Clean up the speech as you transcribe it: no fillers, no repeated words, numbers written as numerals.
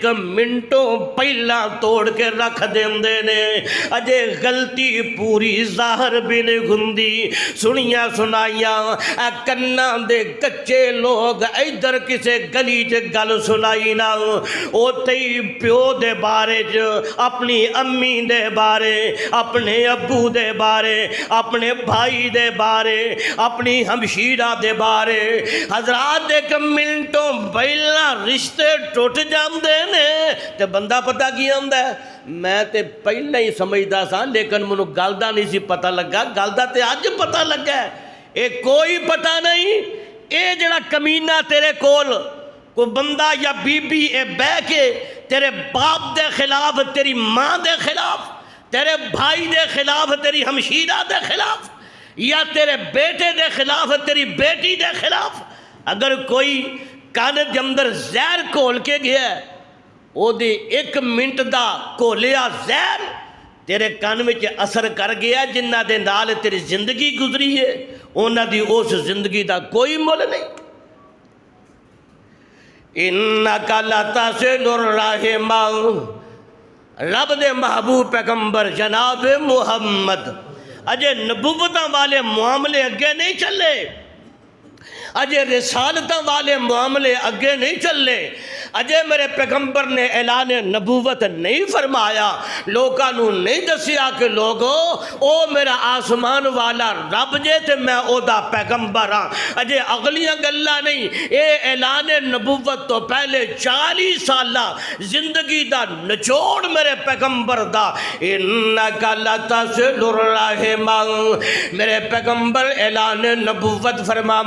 मिनटों पहला तोड़ के रख देंदे ने। अजे गलती पूरी जाहर भी नहीं हुंदी। सुनिया सुनाइया कन्ना दे कच्चे लोग इधर किसे गली च गल सुनाई ना, उते ही प्यो दे बारे च, अपनी अम्मी दे बारे, अपने अबू दे बारे, अपने भाई दे बारे, अपनी हमशीरा दे बारे। हजरात एक मिनटों पहला रिश्ते टुट जाते ने ते बंदा पता की आंदा है, मैं ते पहले ही समझदा सा लेकिन मैनू गल दा नहीं सी पता लगा, गल दा ते अज पता लगा। ये कोई पता नहीं, ये जड़ा कमीना तेरे कोल कोई बंदा या बीबी ए बह के तेरे बाप दे खिलाफ, तेरी माँ दे खिलाफ, तेरे भाई दे खिलाफ, तेरी हमशीरा दे खिलाफ, या तेरे बेटे दे खिलाफ, तेरी बेटी दे खिलाफ अगर कोई कान के अंदर जहर घोल के गया, ओदे एक मिनट दा घोलिया जहर तेरे कान में असर कर गया, जिन्ना दे नाल तेरी जिंदगी गुजरी है उन्हां दी उस जिंदगी का कोई मुल नहीं। इन्नका लतसिलुर रहिमा, रब दे महबूब पैगंबर जनाब मुहम्मद अजे नबुव्वतां वाले मामले अगे नहीं चले, अजे रिसालतां वाले मामले अगे नहीं चले, अजे मेरे पैगंबर ने ऐलान नबूवत नहीं फरमाया, लोगों को नहीं दसिया कि लोगो ओ मेरा आसमान वाला रब जे ते मैं ओदा पैगंबर हाँ। अजे अगलियां गल्लां नहीं, ये ऐलान नबूवत तो पहले 40 साल जिंदगी दा निचोड़ मेरे पैगंबर दा। इन्नका लतसिलुर रहिमा, मेरे पैगंबर ऐलान नबूवत फरमा